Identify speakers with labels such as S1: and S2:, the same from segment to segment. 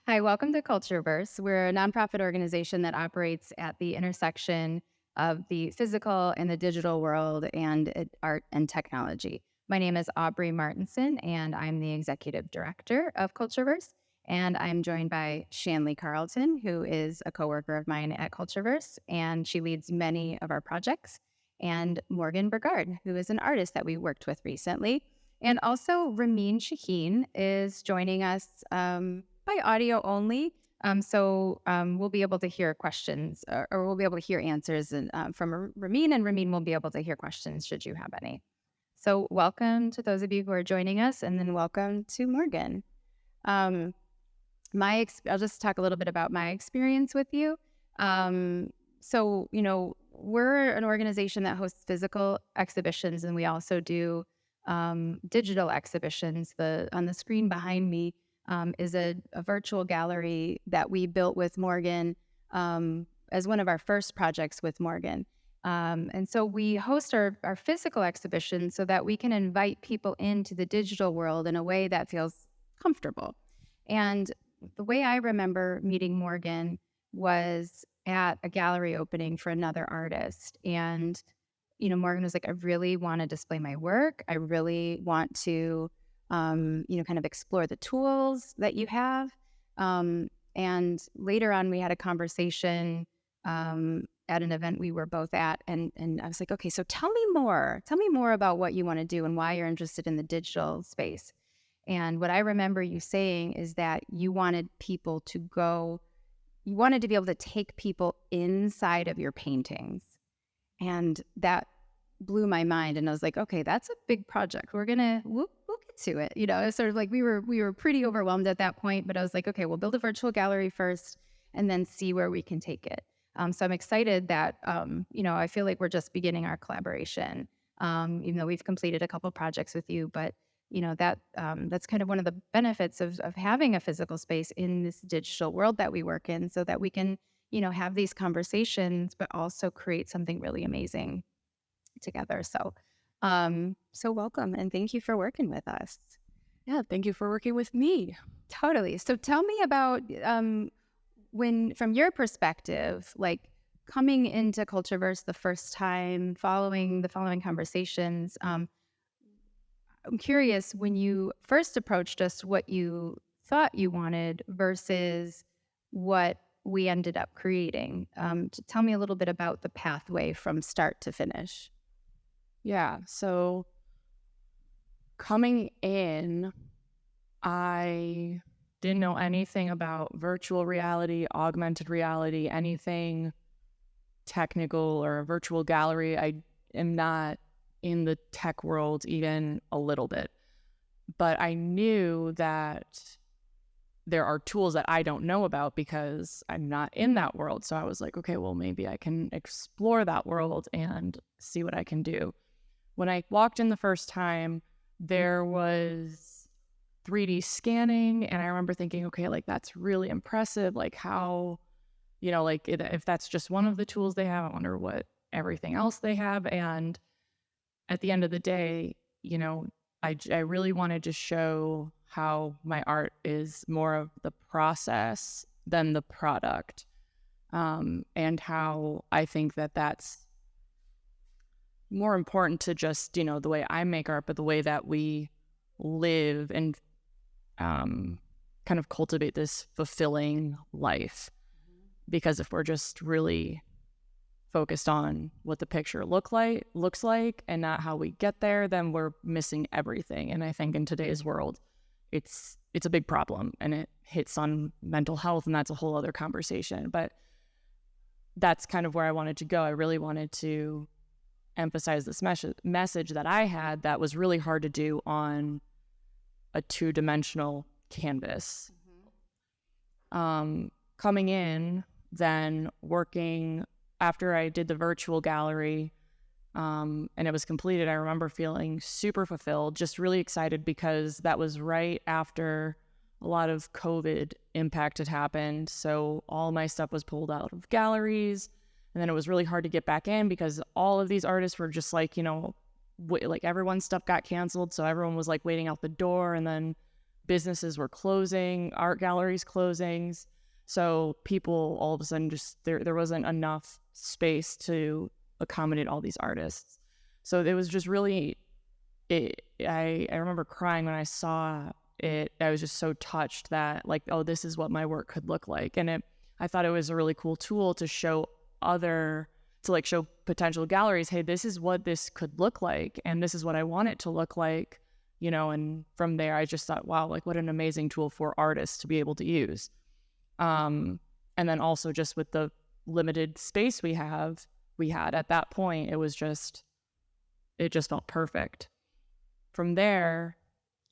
S1: Hi, welcome to CultureVerse. We're a nonprofit organization that operates at the intersection of the physical and the digital world and art and technology. My name is Aubrey Martinson, and I'm the executive director of CultureVerse. And I'm joined by Shanley Carlton, who is a coworker of mine at CultureVerse, and she leads many of our projects. And Morgan Burgard, who is an artist that we worked with recently. And also, Ramin Shaheen is joining us by audio only. We'll be able to hear questions or we'll be able to hear answers from Ramin, and Ramin will be able to hear questions should you have any. So, welcome to those of you who are joining us, and then welcome to Morgan. Um, I'll just talk a little bit about my experience with you. We're an organization that hosts physical exhibitions, and we also do digital exhibitions. On the screen behind me is a virtual gallery that we built with Morgan as one of our first projects with Morgan. And so we host our physical exhibitions so that we can invite people into the digital world in a way that feels comfortable. And the way I remember meeting Morgan was at a gallery opening for another artist. And Morgan was like, I really want to display my work. I really want to, kind of explore the tools that you have. And later on, we had a conversation at an event we were both at. And I was like, okay, so tell me more. Tell me more about what you want to do and why you're interested in the digital space. And what I remember you saying is that you wanted to be able to take people inside of your paintings. And that blew my mind. And I was like, okay, that's a big project. We'll get to it. It's sort of like we were pretty overwhelmed at that point, but I was like, okay, we'll build a virtual gallery first and then see where we can take it. So I'm excited that, I feel like we're just beginning our collaboration. Even though we've completed a couple projects with you, but that's kind of one of the benefits of having a physical space in this digital world that we work in, so that we can have these conversations, but also create something really amazing together. So welcome, and thank you for working with us.
S2: Yeah, thank you for working with me.
S1: Totally. So tell me about from your perspective, like coming into CultureVerse the first time, following the following conversations. I'm curious, when you first approached us, what you thought you wanted versus what we ended up creating. To tell me a little bit about the pathway from start to finish.
S2: Yeah, so coming in, I didn't know anything about virtual reality, augmented reality, anything technical or a virtual gallery. I am not in the tech world even a little bit, but I knew that there are tools that I don't know about because I'm not in that world. So I was like, okay, well, maybe I can explore that world and see what I can do. When I walked in the first time, there was 3D scanning. And I remember thinking, okay, like that's really impressive. Like how, if that's just one of the tools they have, I wonder what everything else they have. And at the end of the day, I really wanted to show how my art is more of the process than the product. And how I think that that's more important to just, the way I make art, but the way that we live and kind of cultivate this fulfilling life. Because if we're just really focused on what the picture looks like and not how we get there, then we're missing everything. And I think in today's world, it's a big problem, and it hits on mental health, and that's a whole other conversation. But that's kind of where I wanted to go. I really wanted to emphasize this message that I had that was really hard to do on a two-dimensional canvas. Coming in, then working after I did the virtual gallery and it was completed, I remember feeling super fulfilled, just really excited, because that was right after a lot of COVID impact had happened. So all my stuff was pulled out of galleries, and then it was really hard to get back in because all of these artists were just like, like everyone's stuff got canceled. So everyone was like waiting out the door, and then businesses were closing, art galleries closings. So people all of a sudden just, there wasn't enough space to accommodate all these artists. So it was just really, I remember crying when I saw it. I was just so touched that like, oh, this is what my work could look like. And I thought it was a really cool tool to show show potential galleries, hey, this is what this could look like. And this is what I want it to look like, and from there, I just thought, wow, like what an amazing tool for artists to be able to use. And then also just with the limited space we had at that point, it just felt perfect. From there,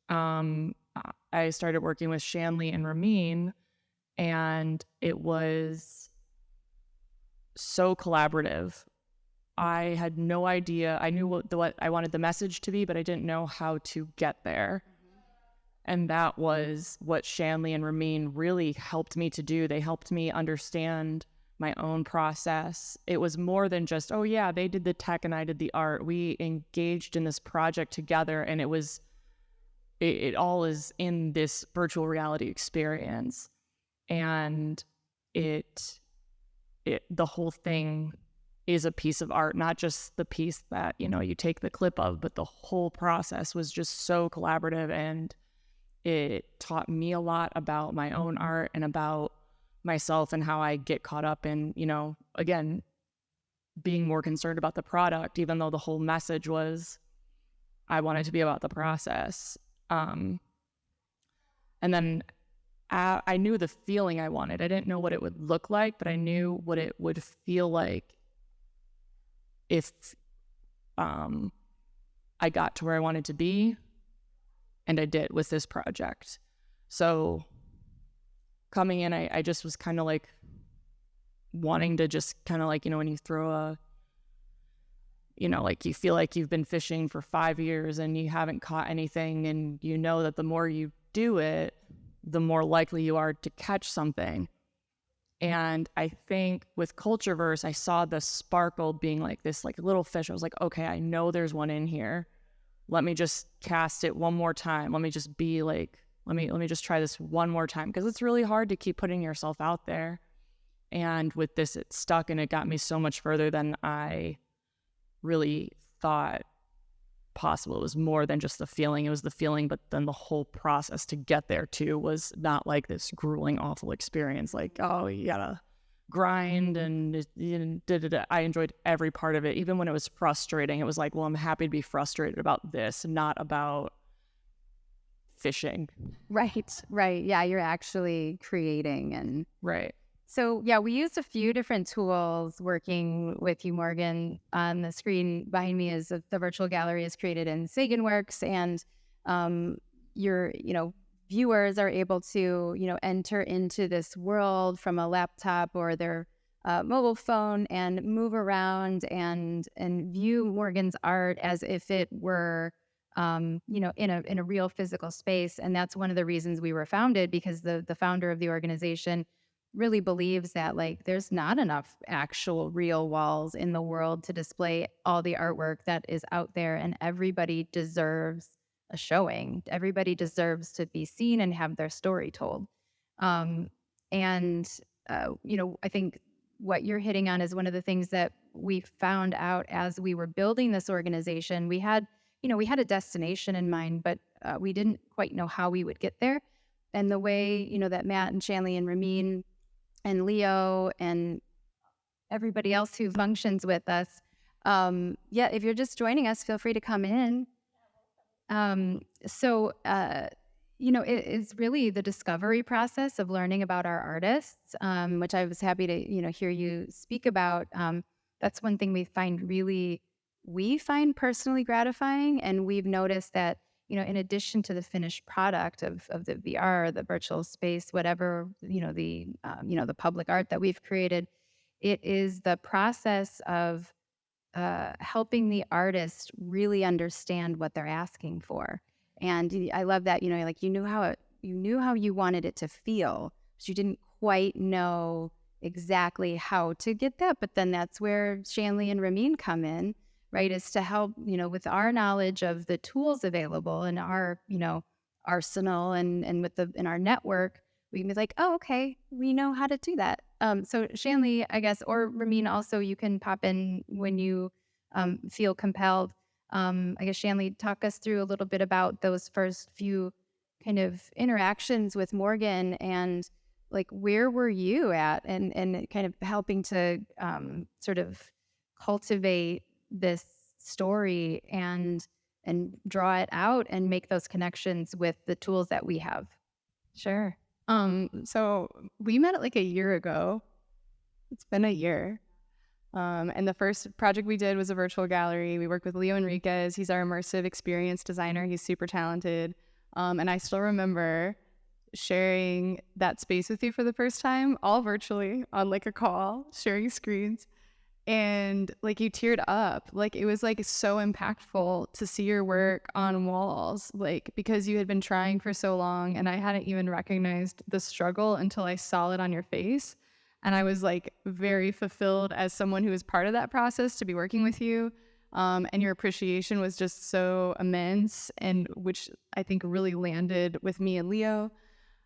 S2: I started working with Shanley and Ramin, and it was so collaborative. I had no idea. I knew what I wanted the message to be, but I didn't know how to get there. And that was what Shanley and Ramin really helped me to do. They helped me understand my own process. It was more than just, oh yeah, they did the tech and I did the art. We engaged in this project together, and it all is in this virtual reality experience. And the whole thing is a piece of art, not just the piece that, you take the clip of, but the whole process was just so collaborative. And it taught me a lot about my own art and about myself and how I get caught up in, again, being more concerned about the product, even though the whole message was I wanted to be about the process. And then I knew the feeling I wanted. I didn't know what it would look like, but I knew what it would feel like if I got to where I wanted to be, and I did with this project. So coming in, I just was kind of like wanting to just kind of like, when you throw like you feel like you've been fishing for 5 years and you haven't caught anything, and you know that the more you do it, the more likely you are to catch something. And I think with CultureVerse, I saw the sparkle being like this like little fish. I was like, okay, I know there's one in here. Let me just cast it one more time. Let me just be like, let me just try this one more time, because it's really hard to keep putting yourself out there. And with this, it stuck, and it got me so much further than I really thought possible. It was more than just the feeling. It was the feeling, but then the whole process to get there too was not like this grueling, awful experience. Like, oh, you gotta grind and I enjoyed every part of it. Even when it was frustrating, it was like, well, I'm happy to be frustrated about this, not about fishing.
S1: Right. Yeah, you're actually creating. And
S2: right.
S1: So yeah, we used a few different tools working with you, Morgan. On the screen behind me is the virtual gallery is created in SaganWorks, and your viewers are able to enter into this world from a laptop or their mobile phone and move around and view Morgan's art as if it were in a real physical space. And that's one of the reasons we were founded, because the founder of the organization really believes that like there's not enough actual real walls in the world to display all the artwork that is out there, and everybody deserves a showing. Everybody deserves to be seen and have their story told. I think what you're hitting on is one of the things that we found out as we were building this organization. We had a destination in mind, but we didn't quite know how we would get there. And the way, that Matt and Shanley and Ramin and Leo and everybody else who functions with us. If you're just joining us, feel free to come in. It is really the discovery process of learning about our artists, which I was happy to, hear you speak about. That's one thing we find personally gratifying. And we've noticed that, in addition to the finished product of the VR, the virtual space, whatever, the public art that we've created, it is the process of helping the artist really understand what they're asking for. And I love that, you knew how you wanted it to feel, but you didn't quite know exactly how to get that. But then that's where Shanley and Ramin come in, right? Is to help, with our knowledge of the tools available and our arsenal and with in our network, we can be like, oh, okay, we know how to do that. So Shanley, I guess, or Ramin, also, you can pop in when you feel compelled. I guess, Shanley, talk us through a little bit about those first few kind of interactions with Morgan, and like, where were you at, and kind of helping to sort of cultivate this story and draw it out and make those connections with the tools that we have.
S2: Sure. So we met like a year ago. It's been a year. And the first project we did was a virtual gallery. We worked with Leo Enriquez. He's our immersive experience designer. He's super talented. And I still remember sharing that space with you for the first time, all virtually on like a call, sharing screens. And like you teared up. Like it was like so impactful to see your work on walls, like because you had been trying for so long and I hadn't even recognized the struggle until I saw it on your face. And I was like very fulfilled as someone who was part of that process to be working with you. And your appreciation was just so immense, and which I think really landed with me and Leo.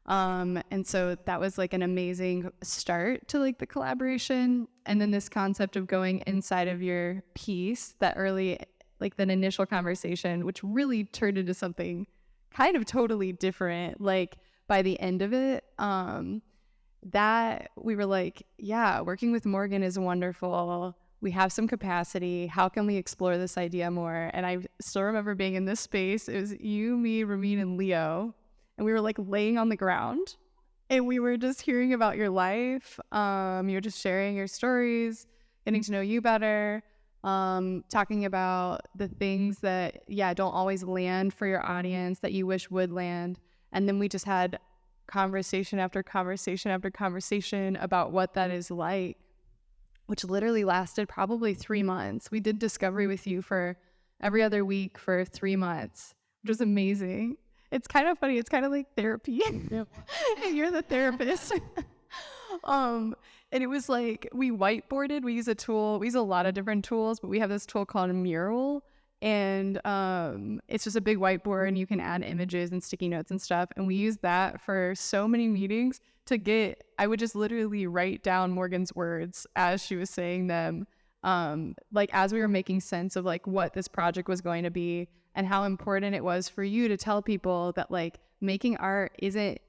S2: And so that was like an amazing start to like the collaboration. And then this concept of going inside of your piece, that early, like that initial conversation, which really turned into something kind of totally different. Like by the end of it, that we were like, yeah, working with Morgan is wonderful. We have some capacity. How can we explore this idea more? And I still remember being in this space. It was you, me, Ramin, and Leo. And we were like laying on the ground and we were just hearing about your life. You were just sharing your stories, getting to know you better, talking about the things that, don't always land for your audience that you wish would land. And then we just had conversation after conversation after conversation about what that is like, which literally lasted probably 3 months. We did discovery with you for every other week for 3 months, which was amazing. It's kind of funny. It's kind of like therapy. Yep. And you're the therapist. And it was like we whiteboarded. We use a tool. We use a lot of different tools, but we have this tool called Mural. And it's just a big whiteboard and you can add images and sticky notes and stuff. And we used that for so many meetings I would just literally write down Morgan's words as she was saying them. Like as we were making sense of like what this project was going to be, and how important it was for you to tell people that like making art isn't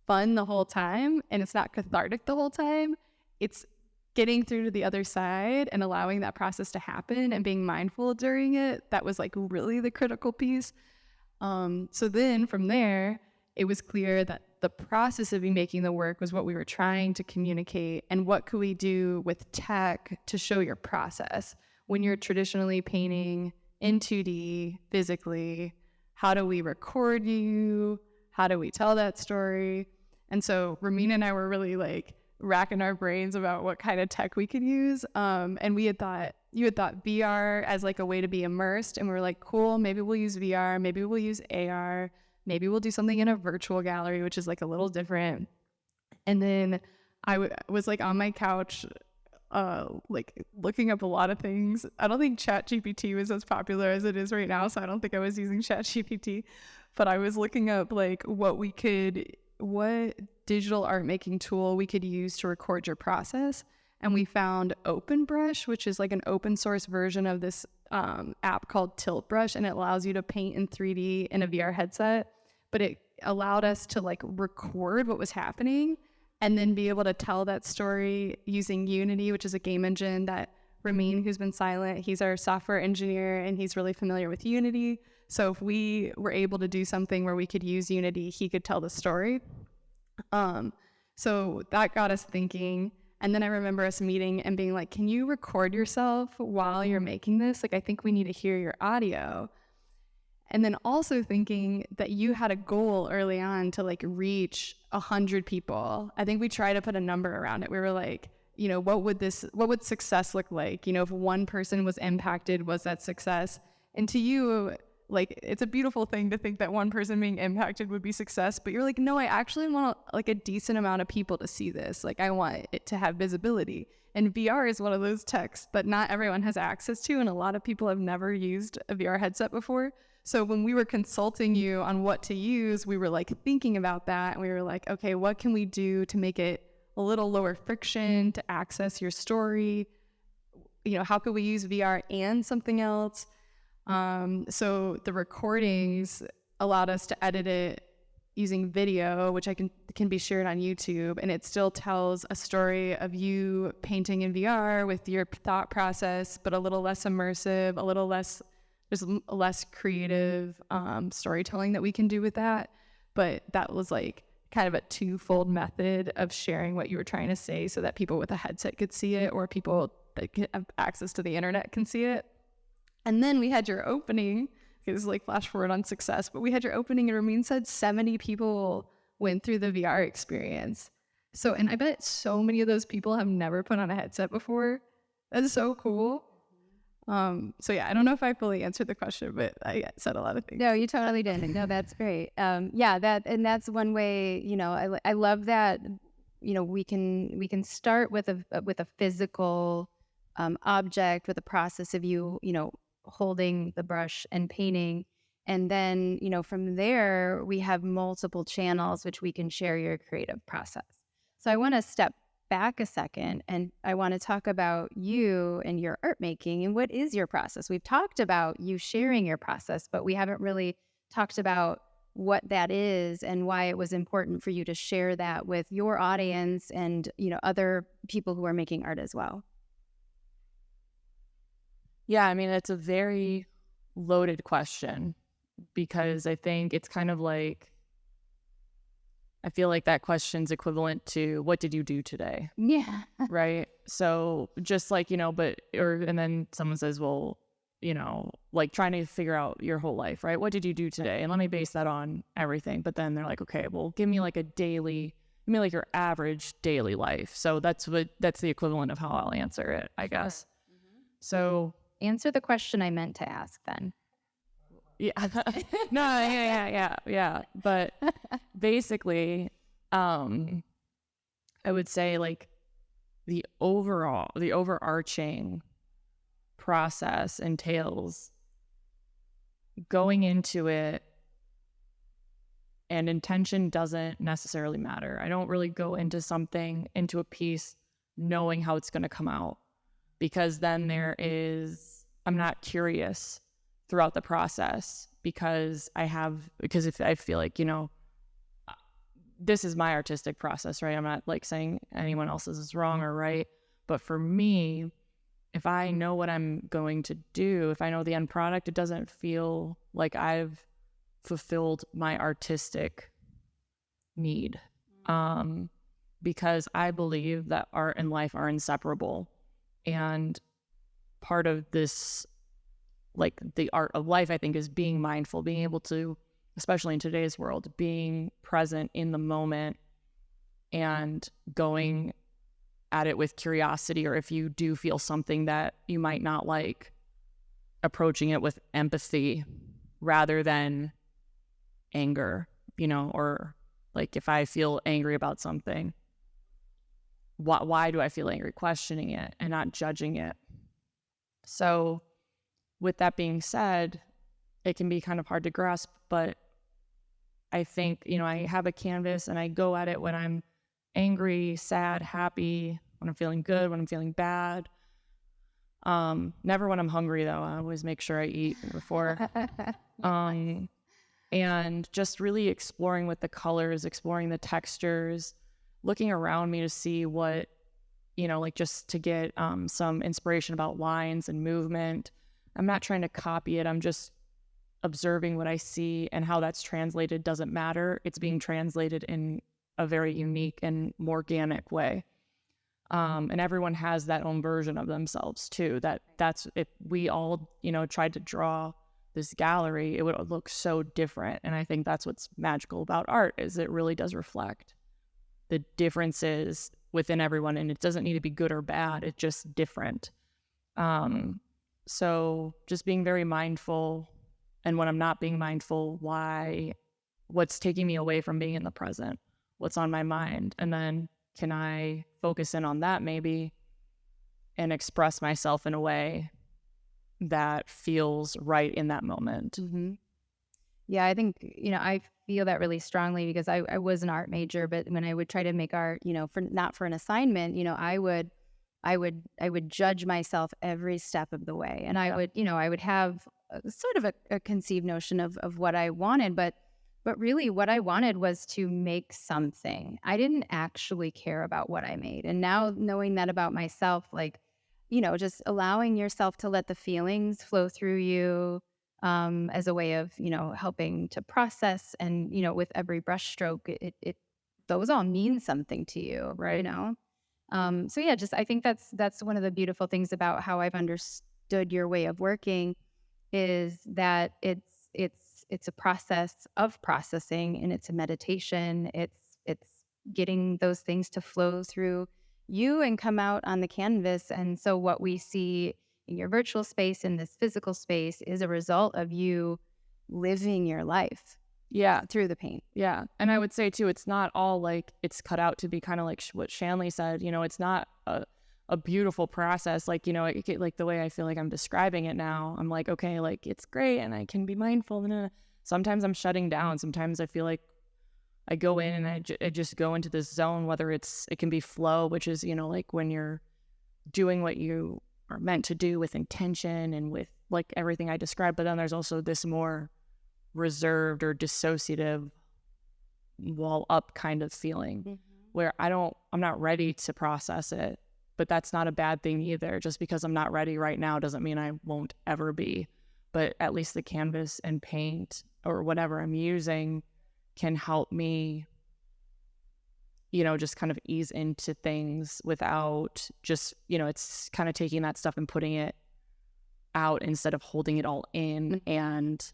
S2: fun the whole time and it's not cathartic the whole time. It's getting through to the other side and allowing that process to happen and being mindful during it. That was like really the critical piece. So then from there, it was clear that the process of making the work was what we were trying to communicate, and what could we do with tech to show your process when you're traditionally painting in 2D physically. How do we record you? How do we tell that story? And so Ramin and I were really like racking our brains about what kind of tech we could use. And you had thought VR as like a way to be immersed. And we were like, cool, maybe we'll use VR, maybe we'll use AR, maybe we'll do something in a virtual gallery, which is like a little different. And then I was like on my couch, like looking up a lot of things. I don't think ChatGPT was as popular as it is right now, so I don't think I was using ChatGPT, but I was looking up like what digital art making tool we could use to record your process. And we found OpenBrush, which is like an open source version of this app called TiltBrush, and it allows you to paint in 3D in a VR headset. But it allowed us to like record what was happening and then be able to tell that story using Unity, which is a game engine that Ramin, who's been silent, he's our software engineer and he's really familiar with Unity. So if we were able to do something where we could use Unity, he could tell the story. So that got us thinking. And then I remember us meeting and being like, can you record yourself while you're making this? Like, I think we need to hear your audio. And then also thinking that you had a goal early on to like reach 100 people. I think we tried to put a number around it. We were like, what would success look like? If one person was impacted, was that success? And to you, like, it's a beautiful thing to think that one person being impacted would be success, but you're like, no, I actually want like a decent amount of people to see this. Like, I want it to have visibility. And VR is one of those techs that not everyone has access to, and a lot of people have never used a VR headset before.
S3: So when we were consulting you on what to use, we were like thinking about that, and we were like, okay, what can we do to make it a little lower friction to access your story? How could we use VR and something else? So the recordings allowed us to edit it using video, which can be shared on YouTube, and it still tells a story of you painting in VR with your thought process, but a little less immersive, a little less, there's less creative storytelling that we can do with that. But that was like kind of a twofold method of sharing what you were trying to say so that people with a headset could see it, or people that have access to the internet can see it. And then we had your opening. It was like flash forward on success, but we had your opening, and Ramin said 70 people went through the VR experience. So, and I bet so many of those people have never put on a headset before. That's so cool. So yeah, I don't know if I fully answered the question, but I said a lot of things.
S1: No, you totally did. No, that's great. That's one way, I love that, we can start with a physical object, with a process of you holding the brush and painting. And then, from there, we have multiple channels which we can share your creative process. So I want to step back a second, and I want to talk about you and your art making and what is your process. We've talked about you sharing your process, but we haven't really talked about what that is and why it was important for you to share that with your audience and, other people who are making art as well.
S2: Yeah, I mean, it's a very loaded question, because I think it's kind of like, I feel like that question's equivalent to, what did you do today?
S1: Yeah.
S2: Right? So just like, and then someone says, well, like trying to figure out your whole life, right? What did you do today? And let me base that on everything. But then they're like, okay, well, give me like your average daily life. So that's the equivalent of how I'll answer it, I guess.
S1: Mm-hmm.
S2: So
S1: answer the question I meant to ask then.
S2: Yeah. No, yeah. But basically, I would say like the overarching process entails going into it, and intention doesn't necessarily matter. I don't really go into a piece knowing how it's going to come out, because then I'm not curious throughout the process, because if I feel like, this is my artistic process, right? I'm not like saying anyone else's is wrong or right. But for me, if I know what I'm going to do, if I know the end product, it doesn't feel like I've fulfilled my artistic need. Because I believe that art and life are inseparable. And part of this, like the art of life, I think, is being mindful, being able to, especially in today's world, being present in the moment and going at it with curiosity. Or if you do feel something that you might not like, approaching it with empathy rather than anger, or like if I feel angry about something, why do I feel angry? Questioning it and not judging it. So with that being said, it can be kind of hard to grasp, but I think, I have a canvas and I go at it when I'm angry, sad, happy, when I'm feeling good, when I'm feeling bad. Never when I'm hungry, though. I always make sure I eat before. And just really exploring with the colors, exploring the textures, looking around me to see what, like just to get some inspiration about lines and movement. I'm not trying to copy it. I'm just observing what I see, and how that's translated doesn't matter. It's being translated in a very unique and more organic way. And everyone has that own version of themselves too. That's if we all, tried to draw this gallery, it would look so different. And I think that's what's magical about art, is it really does reflect the differences within everyone, and it doesn't need to be good or bad. It's just different. So just being very mindful, and when I'm not being mindful, what's taking me away from being in the present, what's on my mind, and then can I focus in on that maybe and express myself in a way that feels right in that moment.
S1: Mm-hmm. Yeah, I think, I feel that really strongly because I was an art major, but when I would try to make art, for not for an assignment, I would judge myself every step of the way. And I would have sort of a conceived notion of what I wanted, but really what I wanted was to make something. I didn't actually care about what I made. And now knowing that about myself, like, just allowing yourself to let the feelings flow through you, as a way of, helping to process. And, with every brushstroke, it those all mean something to you,
S2: Right.
S1: So yeah, just I think that's one of the beautiful things about how I've understood your way of working is that it's a process of processing, and it's a meditation. It's getting those things to flow through you and come out on the canvas. And so what we see in your virtual space, in this physical space, is a result of you living your life
S2: Yeah.
S1: through the paint.
S2: Yeah. And I would say too, it's not all like it's cut out to be kind of like what Shanley said, it's not a beautiful process. Like, like the way I feel like I'm describing it now, I'm like, okay, like it's great and I can be mindful. And sometimes I'm shutting down. Sometimes I feel like I go in and I just go into this zone, whether it can be flow, which is, like when you're doing what you are meant to do with intention and with like everything I described. But then there's also this more reserved or dissociative wall up kind of feeling where I'm not ready to process it, but that's not a bad thing either. Just because I'm not ready right now doesn't mean I won't ever be, but at least the canvas and paint or whatever I'm using can help me, just kind of ease into things without just, it's kind of taking that stuff and putting it out instead of holding it all in and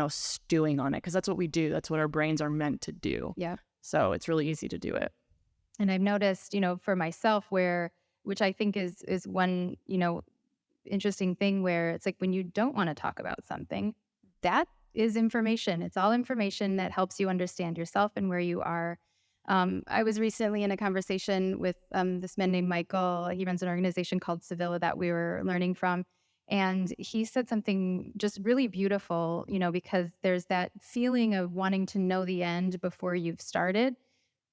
S2: stewing on it, because that's what we do. That's what our brains are meant to do.
S1: Yeah.
S2: So it's really easy to do it.
S1: And I've noticed, for myself, which I think is one, interesting thing, where it's like when you don't want to talk about something, that is information. It's all information that helps you understand yourself and where you are. I was recently in a conversation with this man named Michael. He runs an organization called Sevilla that we were learning from. And he said something just really beautiful, because there's that feeling of wanting to know the end before you've started.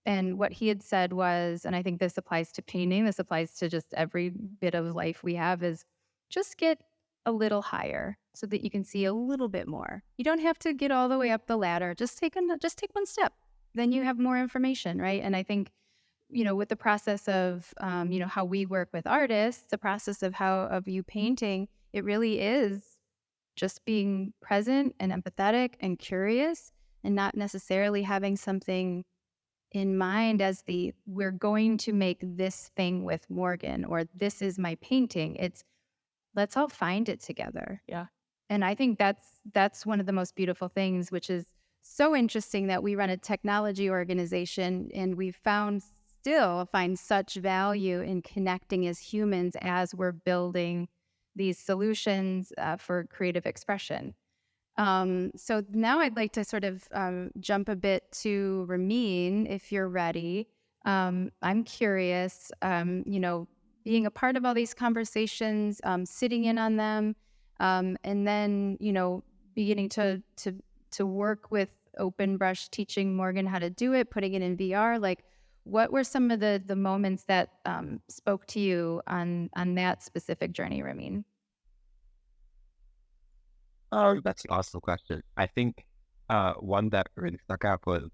S1: And what he had said was, and I think this applies to painting, this applies to just every bit of life we have, is just get a little higher so that you can see a little bit more. You don't have to get all the way up the ladder. Just take one step. Then you have more information, right? And I think, with the process of, how we work with artists, the process of you painting, it really is just being present and empathetic and curious, and not necessarily having something in mind as we're going to make this thing with Morgan, or this is my painting. It's let's all find it together.
S2: Yeah.
S1: And I think that's one of the most beautiful things, which is so interesting that we run a technology organization and we still find such value in connecting as humans as we're building these solutions for creative expression. So now I'd like to sort of jump a bit to Ramin, if you're ready. I'm curious, being a part of all these conversations, sitting in on them, and then, beginning to work with Open Brush, teaching Morgan how to do it, putting it in VR. Like, what were some of the moments that spoke to you on that specific journey, Ramin?
S4: That's an awesome question. I think one that really stuck out was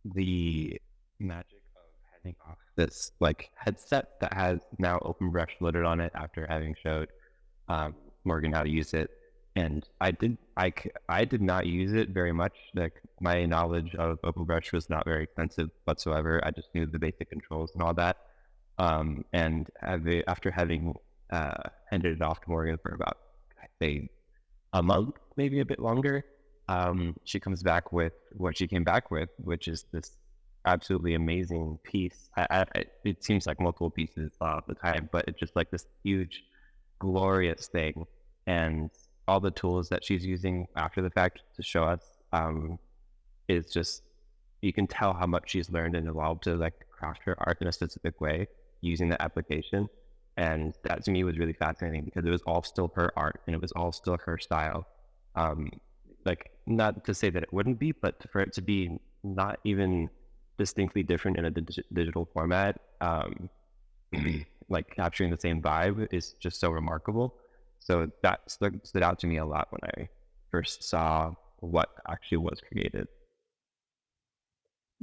S4: the magic of handing off this like headset that has now Open Brush loaded on it after having showed Morgan how to use it. And I did not use it very much. Like, my knowledge of Open Brush was not very extensive whatsoever. I just knew the basic controls and all that. And after having handed it off to Morgan for about, I say, a month, maybe a bit longer, she comes back with what she came back with, which is this absolutely amazing piece. It seems like multiple pieces all the time, but it's just like this huge, glorious thing. And all the tools that she's using after the fact to show us is just, you can tell how much she's learned and evolved to like craft her art in a specific way using the application. And that to me was really fascinating because it was all still her art and it was all still her style. like, not to say that it wouldn't be, but for it to be not even distinctly different in a digital format, like capturing the same vibe is just so remarkable. So that stood out to me a lot when I first saw what actually was created.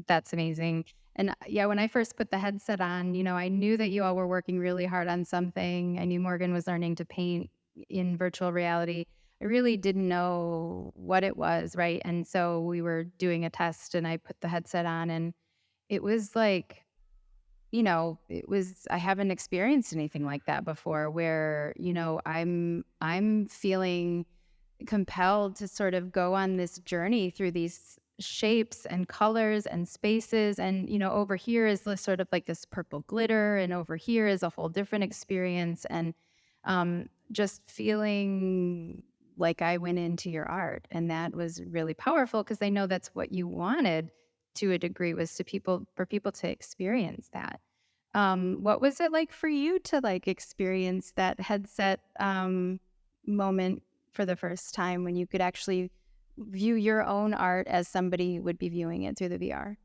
S1: That's amazing. And yeah, when I first put the headset on, I knew that you all were working really hard on something. I knew Morgan was learning to paint in virtual reality. I really didn't know what it was, right? And so we were doing a test and I put the headset on and it was like, I haven't experienced anything like that before where, I'm feeling compelled to sort of go on this journey through these shapes and colors and spaces. And, over here is this sort of like this purple glitter, and over here is a whole different experience. And just feeling like I went into your art. And that was really powerful because I know that's what you wanted to a degree, was for people to experience that. What was it like for you to like experience that headset moment for the first time when you could actually view your own art as somebody would be viewing it through the VR?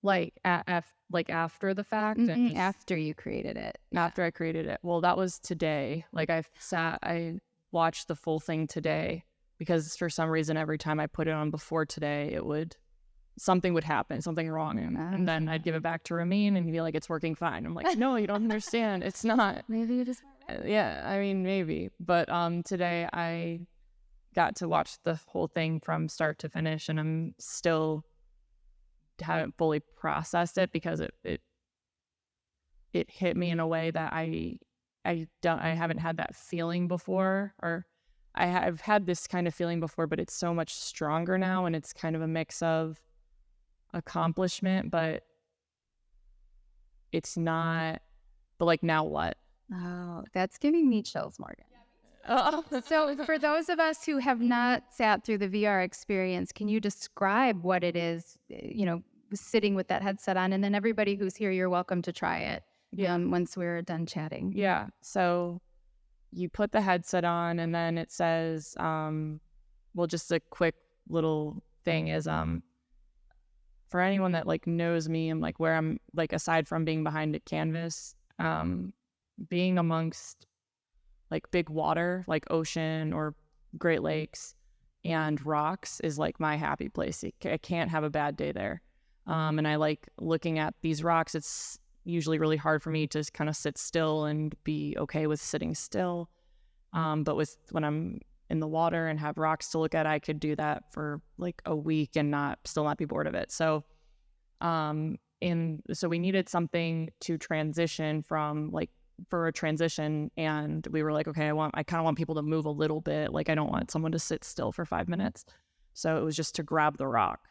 S2: Like like after the fact, and just
S1: After you created it.
S2: after I created it. Well, that was today. Like I watched the full thing today because for some reason every time I put it on before today, something would happen, something wrong, and then I'd give it back to Ramin and he'd be like, "It's working fine." I'm like, "No, you don't understand. It's not."
S1: Maybe you just
S2: Yeah, I mean, maybe. But today I got to watch the whole thing from start to finish, and I'm still haven't fully processed it because it hit me in a way that I haven't had that feeling before, or I've had this kind of feeling before, but it's so much stronger now, and it's kind of a mix of accomplishment, but it's not. But like, now what?
S1: Oh, that's giving me chills, Morgan. So for those of us who have not sat through the VR experience, can you describe what it is, sitting with that headset on? And then everybody who's here, you're welcome to try it once we're done chatting.
S2: Yeah. So you put the headset on and then it says, well, just a quick little thing is, for anyone that like knows me and like where I'm, like, aside from being behind a canvas, being amongst like big water, like ocean or Great Lakes and rocks is like my happy place. I can't have a bad day there. And I like looking at these rocks. It's usually really hard for me to kind of sit still and be okay with sitting still. But when I'm in the water and have rocks to look at, I could do that for like a week and still not be bored of it. So, so we needed something to transition from, like, for a transition, and we were like, okay, I kind of want people to move a little bit. Like, I don't want someone to sit still for 5 minutes. So it was just to grab the rock,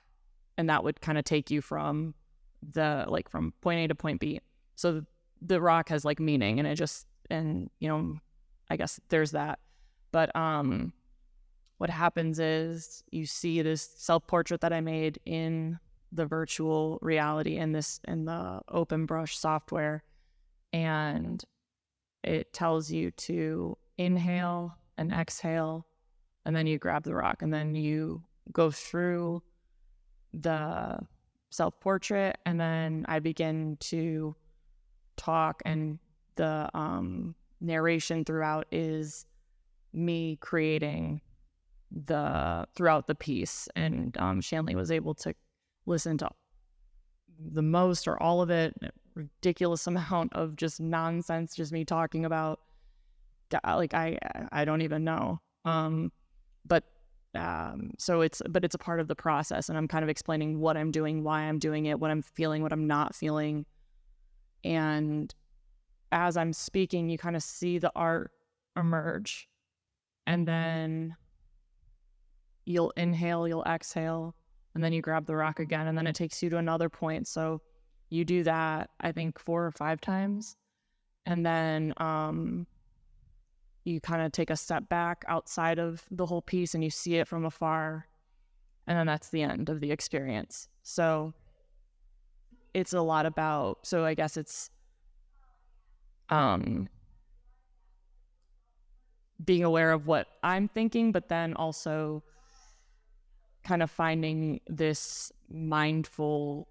S2: and that would kind of take you from from point A to point B. So the rock has like meaning, and I guess there's that. But what happens is you see this self-portrait that I made in the virtual reality in the open brush software, and it tells you to inhale and exhale, and then you grab the rock, and then you go through the self-portrait, and then I begin to talk, and the narration throughout is me creating throughout the piece, and Shanley was able to listen to the most or all of it, ridiculous amount of just nonsense, just me talking about like I don't even know, but it's a part of the process, and I'm kind of explaining what I'm doing, why I'm doing it, what I'm feeling, what I'm not feeling. And as I'm speaking, you kind of see the art emerge, and then you'll inhale, you'll exhale, and then you grab the rock again, and then it takes you to another point. So you do that, I think, 4 or 5 times, and then you kind of take a step back outside of the whole piece, and you see it from afar, and then that's the end of the experience. So it's a lot about, so I guess it's being aware of what I'm thinking, but then also kind of finding this mindful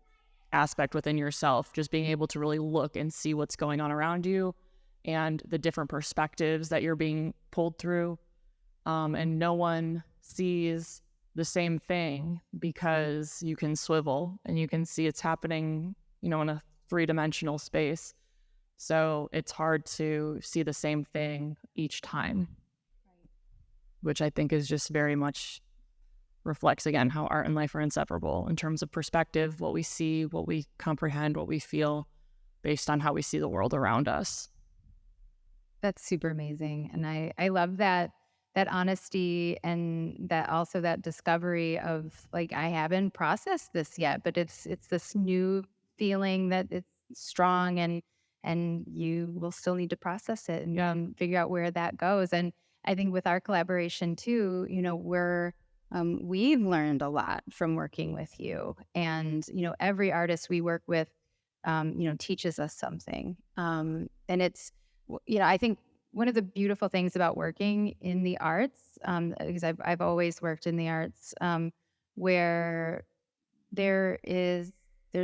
S2: aspect within yourself, just being able to really look and see what's going on around you and the different perspectives that you're being pulled through. And no one sees the same thing because you can swivel and you can see it's happening, in a 3-dimensional space. So it's hard to see the same thing each time, which I think is just very much reflects, again, how art and life are inseparable in terms of perspective, what we see, what we comprehend, what we feel based on how we see the world around us.
S1: That's super amazing. And I love that honesty, and that also that discovery of like, I haven't processed this yet, but it's this new feeling that it's strong, and you will still need to process it and figure out where that goes. And I think with our collaboration too, we've learned a lot from working with you, and every artist we work with teaches us something, and it's I think one of the beautiful things about working in the arts, because I've always worked in the arts, where there's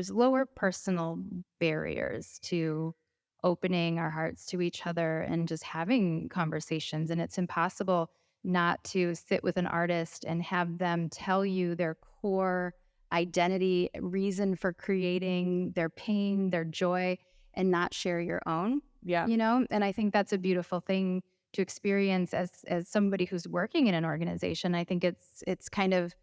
S1: lower personal barriers to opening our hearts to each other and just having conversations. And it's impossible not to sit with an artist and have them tell you their core identity, reason for creating, their pain, their joy, and not share your own.
S2: Yeah.
S1: And I think that's a beautiful thing to experience as somebody who's working in an organization. I think it's kind of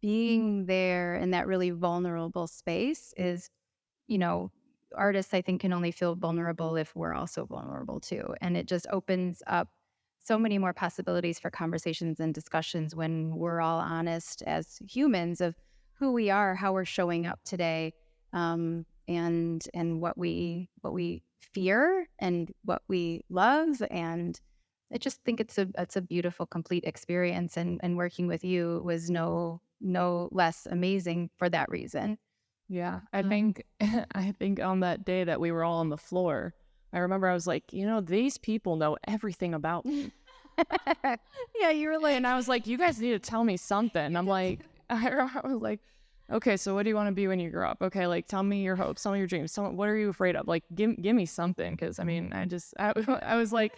S1: being there in that really vulnerable space is, artists, I think, can only feel vulnerable if we're also vulnerable too. And it just opens up so many more possibilities for conversations and discussions when we're all honest as humans of who we are, how we're showing up today, and what we fear and what we love. And I just think it's a beautiful, complete experience. And working with you was no less amazing for that reason.
S2: Yeah, I think on that day that we were all on the floor, I remember I was like, these people know everything about me. Yeah, you were like, and I was like, you guys need to tell me something. I'm like, I was like, okay, so what do you want to be when you grow up? Okay, like tell me your hopes, tell me your dreams. What are you afraid of? Like, give me something, because I mean, I was like,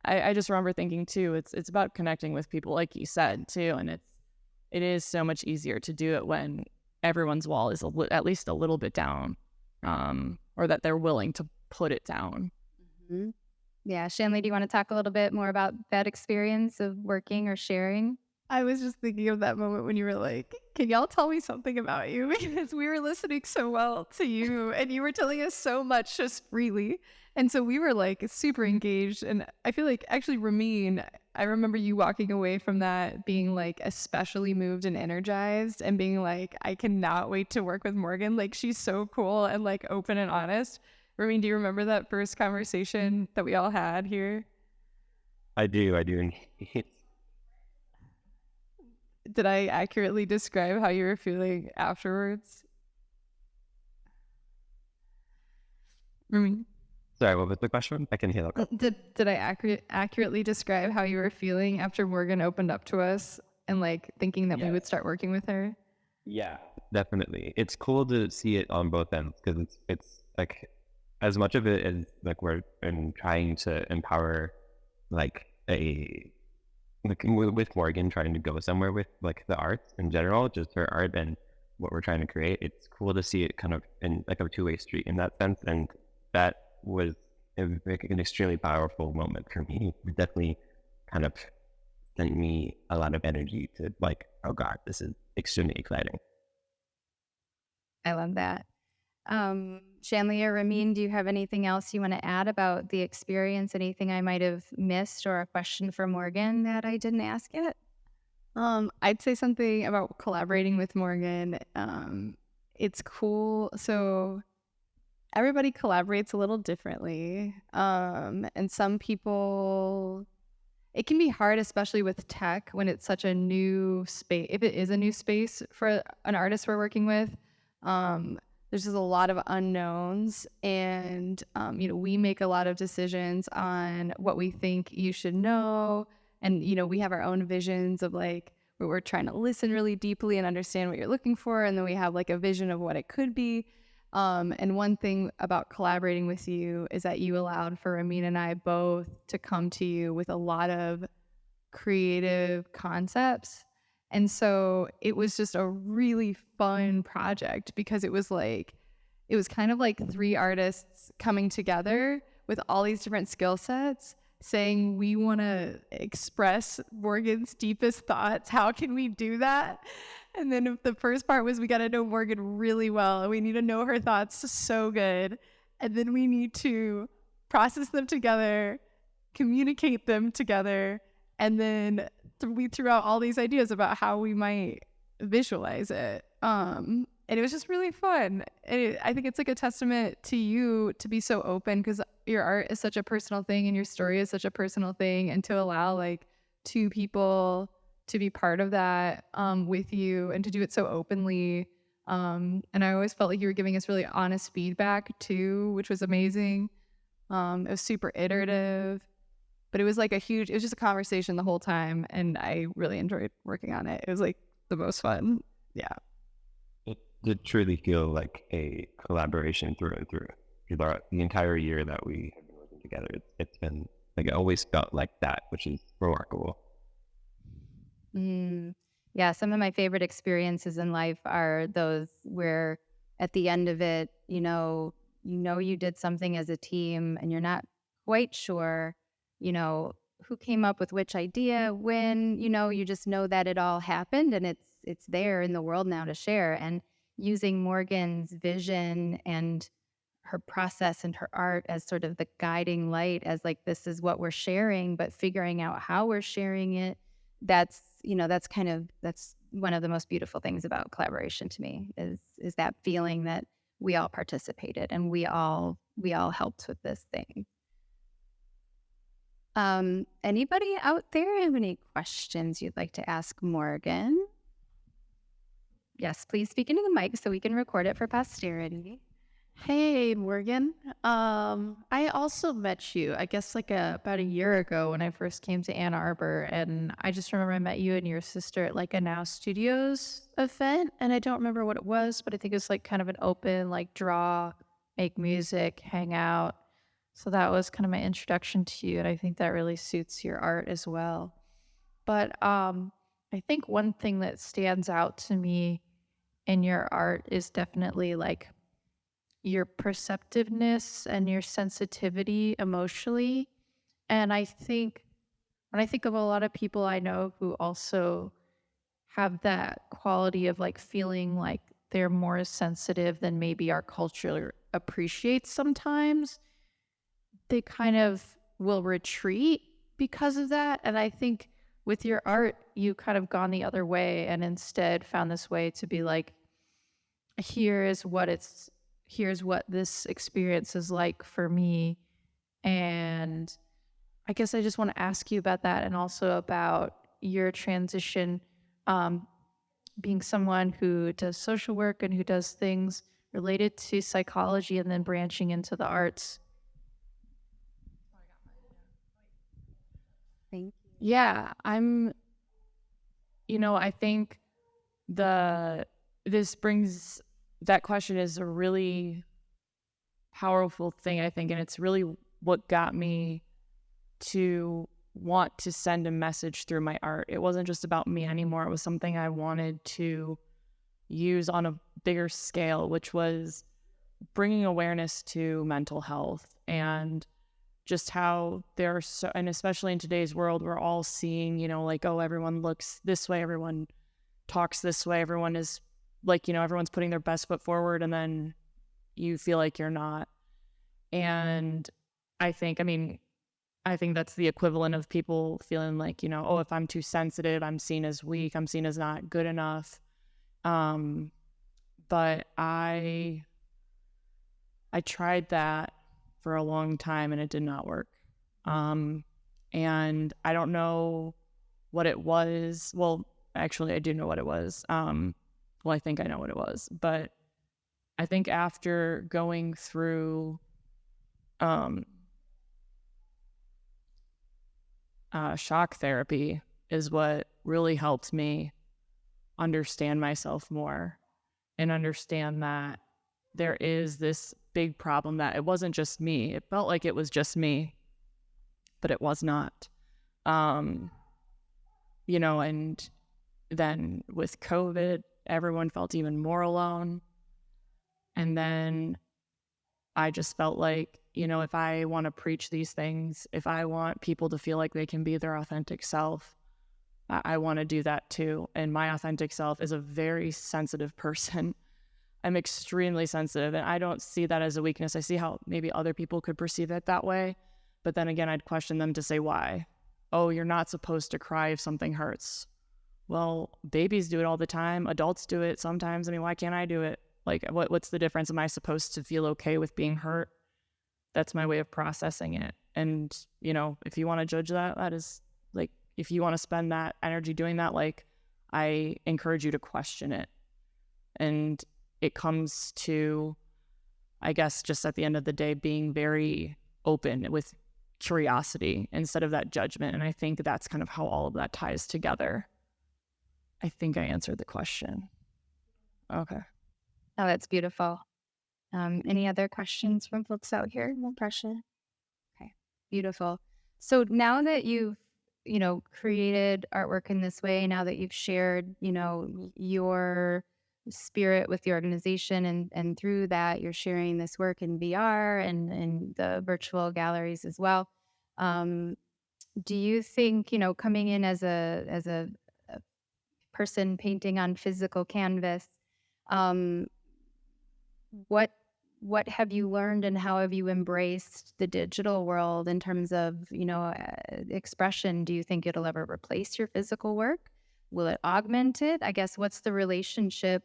S2: I just remember thinking too, it's about connecting with people, like you said too, and it is so much easier to do it when everyone's wall is at least a little bit down, or that they're willing to put it down.
S1: Mm-hmm. Yeah, Shanley, do you want to talk a little bit more about that experience of working or sharing?
S3: I was just thinking of that moment when you were like, can y'all tell me something about you? Because we were listening so well to you and you were telling us so much just freely. And so we were like super engaged. And I feel like actually, Ramin, I remember you walking away from that being like especially moved and energized and being like, I cannot wait to work with Morgan. Like, she's so cool and like open and honest. Ramin, do you remember that first conversation that we all had here?
S4: I do.
S3: Did I accurately describe how you were feeling afterwards?
S4: Sorry, what was the question? I can hear that.
S3: Did I accurately describe how you were feeling after Morgan opened up to us and like thinking that we would start working with her?
S4: Yeah, definitely. It's cool to see it on both ends, because it's like, as much of it is like we're trying to empower like with Morgan trying to go somewhere with like the arts in general, just her art and what we're trying to create. It's cool to see it kind of in like a two-way street in that sense, and that was an extremely powerful moment for me. It definitely kind of sent me a lot of energy to like, oh God, this is extremely exciting.
S1: I love that. Shanley or Ramin, do you have anything else you want to add about the experience? Anything I might have missed, or a question for Morgan that I didn't ask yet?
S3: I'd say something about collaborating with Morgan. It's cool. So everybody collaborates a little differently. And some people, it can be hard, especially with tech, when it's such a new space. If it is a new space for an artist we're working with, there's just a lot of unknowns, and we make a lot of decisions on what we think you should know, and we have our own visions of like where we're trying to listen really deeply and understand what you're looking for, and then we have like a vision of what it could be. And one thing about collaborating with you is that you allowed for Amin and I both to come to you with a lot of creative concepts. And so it was just a really fun project because it was kind of like three artists coming together with all these different skill sets saying, we want to express Morgan's deepest thoughts. How can we do that? And then the first part was we got to know Morgan really well. We need to know her thoughts so good. And then we need to process them together, communicate them together. And then we threw out all these ideas about how we might visualize it. And it was just really fun. I think it's like a testament to you to be so open, because your art is such a personal thing and your story is such a personal thing, and to allow like two people to be part of that with you and to do it so openly. And I always felt like you were giving us really honest feedback too, which was amazing. It was super iterative, but it was like it was just a conversation the whole time. And I really enjoyed working on it. It was like the most fun. Yeah.
S4: It did truly feel like a collaboration through and through. The entire year that we have been working together, it's been like, it always felt like that, which is remarkable.
S1: Yeah, some of my favorite experiences in life are those where at the end of it, you did something as a team and you're not quite sure, who came up with which idea, when, you just know that it all happened and it's there in the world now to share. And using Morgan's vision and her process and her art as sort of the guiding light, as like, this is what we're sharing, but figuring out how we're sharing it, that's one of the most beautiful things about collaboration to me, is that feeling that we all participated and we all helped with this thing. Anybody out there have any questions you'd like to ask Morgan? Yes, please speak into the mic so we can record it for posterity.
S5: Hey, Morgan. I also met you, I guess, like about a year ago when I first came to Ann Arbor, and I just remember I met you and your sister at like a Now Studios event, and I don't remember what it was, but I think it was like kind of an open, like draw, make music, hang out. So that was kind of my introduction to you, and I think that really suits your art as well. But I think one thing that stands out to me in your art is definitely like your perceptiveness and your sensitivity emotionally. And I think when I think of a lot of people I know who also have that quality of like feeling like they're more sensitive than maybe our culture appreciates sometimes, they kind of will retreat because of that. And I think with your art, you kind of gone the other way and instead found this way to be like, here's what this experience is like for me. And I guess I just want to ask you about that, and also about your transition, being someone who does social work and who does things related to psychology and then branching into the arts.
S1: Thank you.
S2: Yeah, I think that question is a really powerful thing, I think, and it's really what got me to want to send a message through my art. It wasn't just about me anymore. It was something I wanted to use on a bigger scale, which was bringing awareness to mental health, and just how there are and especially in today's world, we're all seeing, like, oh, everyone looks this way, everyone talks this way, everyone is like, everyone's putting their best foot forward, and then you feel like you're not. And I think that's the equivalent of people feeling like, oh, if I'm too sensitive, I'm seen as weak, I'm seen as not good enough. But I tried that for a long time and it did not work. And I don't know what it was. Well, actually, I do know what it was. Well, I think I know what it was, but I think after going through shock therapy is what really helped me understand myself more and understand that there is this big problem, that it wasn't just me. It felt like it was just me, but it was not. And then with COVID, everyone felt even more alone. And then I just felt like, if I want to preach these things, if I want people to feel like they can be their authentic self, I want to do that too. And my authentic self is a very sensitive person. I'm extremely sensitive, and I don't see that as a weakness. I see how maybe other people could perceive it that way. But then again, I'd question them to say why. Oh, you're not supposed to cry if something hurts. Well, babies do it all the time. Adults do it sometimes. I mean, why can't I do it? Like, what's the difference? Am I supposed to feel okay with being hurt? That's my way of processing it. And, if you want to judge that, that is like, if you want to spend that energy doing that, like, I encourage you to question it. And it comes to, I guess, just at the end of the day, being very open with curiosity instead of that judgment. And I think that's kind of how all of that ties together. I think I answered the question. Okay.
S1: Oh, that's beautiful. Any other questions from folks out here? No pressure. Okay, beautiful. So now that you've, created artwork in this way, now that you've shared, your spirit with the organization, and through that, you're sharing this work in VR and the virtual galleries as well. Do you think, coming in as a person painting on physical canvas, what have you learned, and how have you embraced the digital world in terms of, expression? Do you think it'll ever replace your physical work? Will it augment it? I guess, what's the relationship?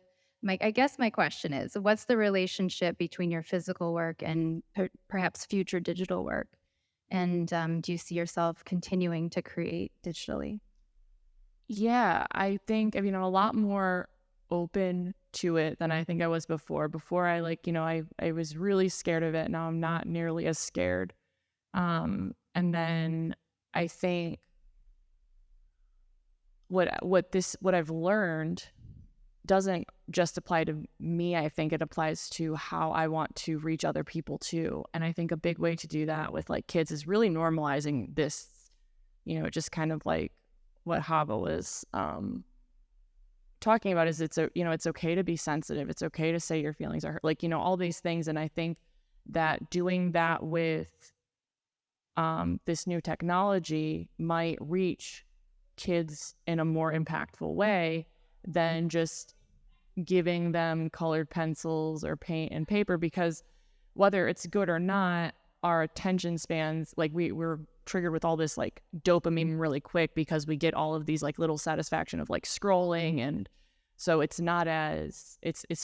S1: I guess my question is, what's the relationship between your physical work and perhaps future digital work? And do you see yourself continuing to create digitally?
S2: Yeah, I think, I'm a lot more open to it than I think I was before. Before I was really scared of it. Now I'm not nearly as scared. And then I think what I've learned doesn't just apply to me. I think it applies to how I want to reach other people too. And I think a big way to do that with like kids is really normalizing this, just kind of like what Hava was talking about, is it's okay to be sensitive. It's okay to say your feelings are hurt, like, all these things. And I think that doing that with this new technology might reach kids in a more impactful way than just giving them colored pencils or paint and paper, because whether it's good or not, our attention spans, like we're triggered with all this like dopamine really quick, because we get all of these like little satisfaction of like scrolling, and so it's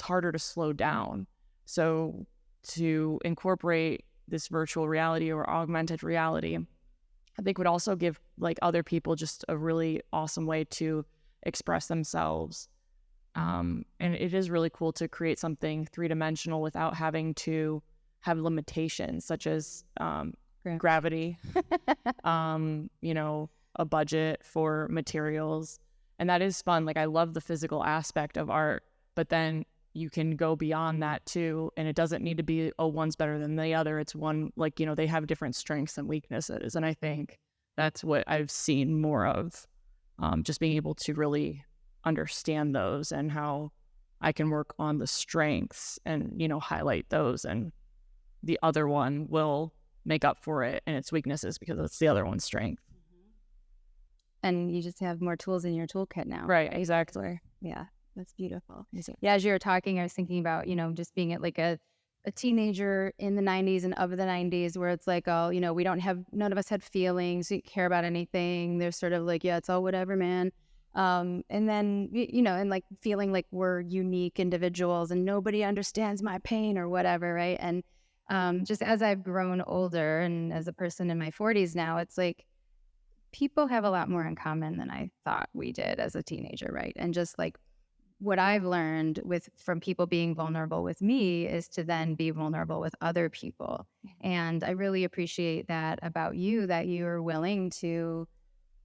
S2: harder to slow down. So to incorporate this virtual reality or augmented reality, I think would also give like other people just a really awesome way to express themselves. And it is really cool to create something three-dimensional without having to have limitations such as gravity, a budget for materials. And that is fun. Like, I love the physical aspect of art, but then you can go beyond that too. And it doesn't need to be, oh, one's better than the other. It's one, like, they have different strengths and weaknesses. And I think that's what I've seen more of, just being able to really understand those and how I can work on the strengths and, highlight those, and the other one will make up for it and its weaknesses because it's the other one's strength.
S1: And you just have more tools in your toolkit now.
S2: Right, exactly.
S1: Yeah, that's beautiful.
S2: Exactly.
S1: Yeah, as you were talking, I was thinking about, just being at like a teenager in the 90s and of the 90s, where it's like, oh, none of us had feelings, we didn't care about anything. They're sort of like, yeah, it's all whatever, man. And then, and like feeling like we're unique individuals and nobody understands my pain or whatever, right? And just as I've grown older and as a person in my 40s now, it's like people have a lot more in common than I thought we did as a teenager, right? And just like what I've learned from people being vulnerable with me is to then be vulnerable with other people. And I really appreciate that about you, that you're willing to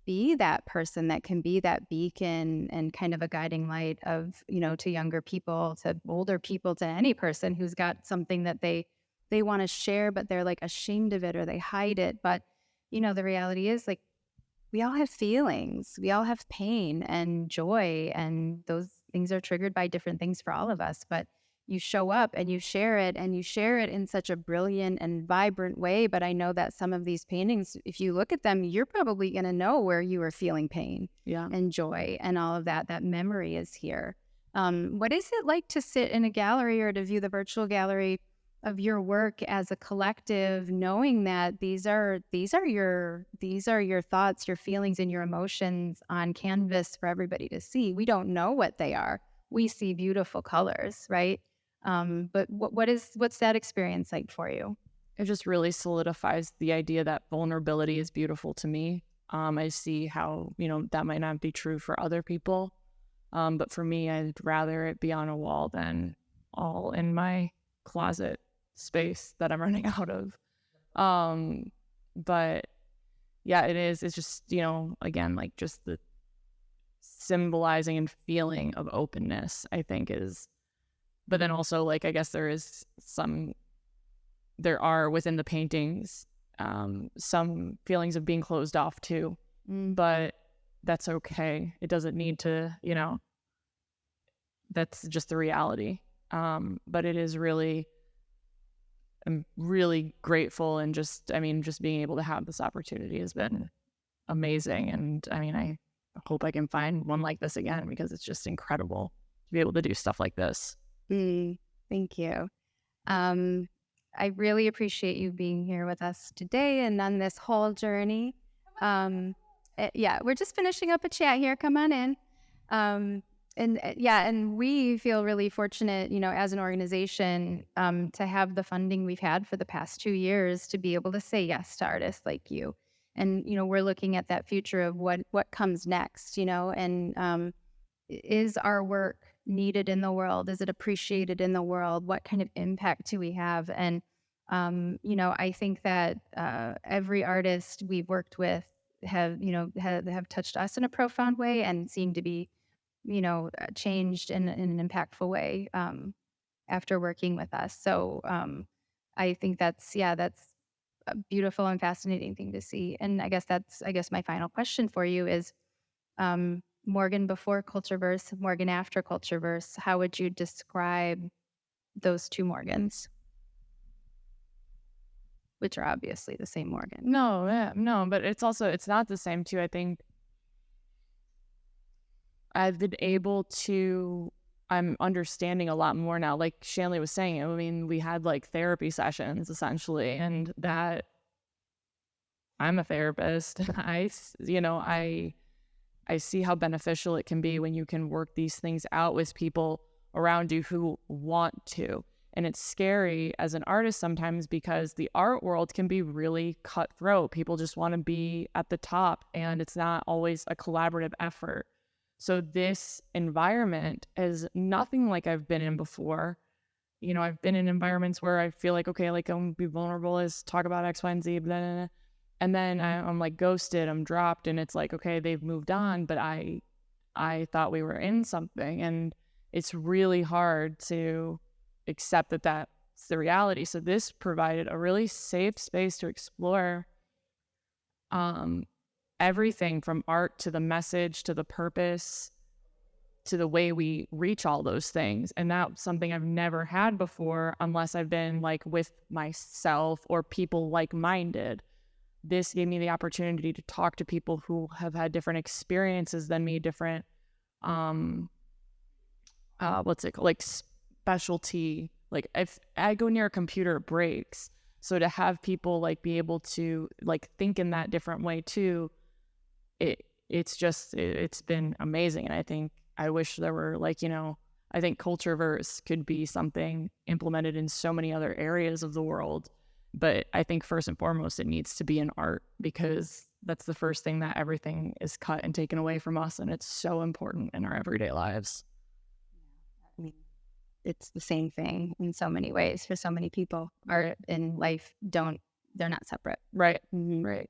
S1: be that person that can be that beacon and kind of a guiding light of, to younger people, to older people, to any person who's got something that they want to share, but they're like ashamed of it or they hide it. But, the reality is, like, we all have feelings, we all have pain and joy, and those things are triggered by different things for all of us. But you show up and you share it, and you share it in such a brilliant and vibrant way. But I know that some of these paintings, if you look at them, you're probably going to know where you were feeling pain and joy and all of that. That memory is here. What is it like to sit in a gallery or to view the virtual gallery of your work as a collective, knowing that these are your thoughts, your feelings, and your emotions on canvas for everybody to see? We don't know what they are. We see beautiful colors, right? But what's that experience like for you?
S2: It just really solidifies the idea that vulnerability is beautiful to me. I see how, that might not be true for other people. But for me, I'd rather it be on a wall than all in my closet space that I'm running out of. But yeah, it is. It's just, again, like just the symbolizing and feeling of openness, I think is, but then also, like, I guess there are within the paintings, some feelings of being closed off too, but that's okay. It doesn't need to, that's just the reality. But it is really, I'm really grateful, and just being able to have this opportunity has been amazing. And I hope I can find one like this again, because it's just incredible to be able to do stuff like this.
S1: Thank you. I really appreciate you being here with us today and on this whole journey. We're just finishing up a chat here. Come on in. And we feel really fortunate, as an organization, to have the funding we've had for the past 2 years to be able to say yes to artists like you. And, we're looking at that future of what comes next, and is our work needed in the world? Is it appreciated in the world? What kind of impact do we have? And, I think that every artist we've worked with have touched us in a profound way and seem to be, changed in an impactful way after working with us. So I think that's a beautiful and fascinating thing to see. And I guess my final question for you is, Morgan before CultureVerse, Morgan after CultureVerse, how would you describe those two Morgans? Which are obviously the same Morgan.
S2: No, but it's not the same too. I think I've been able to, I'm understanding a lot more now. Like Shanley was saying, we had like therapy sessions essentially, and that I'm a therapist. I see how beneficial it can be when you can work these things out with people around you who want to. And it's scary as an artist sometimes, because the art world can be really cutthroat. People just want to be at the top, and it's not always a collaborative effort. So this environment is nothing like I've been in before. I've been in environments where I feel like, okay, like I'm gonna be vulnerable, is talk about X, Y, and Z, blah, blah, blah. And then I'm like ghosted, I'm dropped, and it's like, okay, they've moved on, but I thought we were in something, and it's really hard to accept that that's the reality. So this provided a really safe space to explore everything from art to the message to the purpose to the way we reach all those things. And that's something I've never had before, unless I've been like with myself or people like-minded. This gave me the opportunity to talk to people who have had different experiences than me, different like specialty. Like if I go near a computer, it breaks. So to have people like be able to like think in that different way too, it's been amazing. And I wish there were like, I think CultureVerse could be something implemented in so many other areas of the world. But I think first and foremost, it needs to be in art, because that's the first thing that everything is cut and taken away from us. And it's so important in our everyday lives.
S1: I mean, it's the same thing in so many ways for so many people. Art and life they're not separate.
S2: Right.
S1: Mhm.
S2: Right.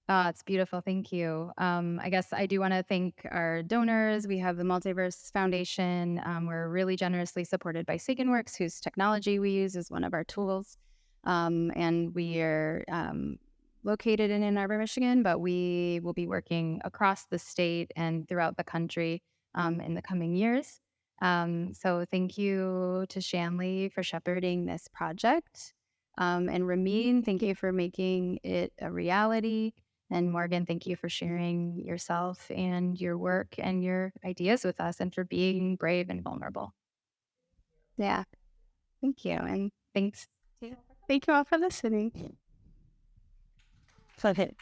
S1: It's beautiful. Thank you. I guess I do want to thank our donors. We have the Multiverse Foundation. We're really generously supported by SignWorks, whose technology we use as one of our tools. And we are located in Ann Arbor, Michigan, but we will be working across the state and throughout the country in the coming years. So thank you to Shanley for shepherding this project. And Ramin, thank you for making it a reality. And Morgan, thank you for sharing yourself and your work and your ideas with us and for being brave and vulnerable. Yeah, thank you. And thanks.
S3: Thank you all for listening.
S1: Love it.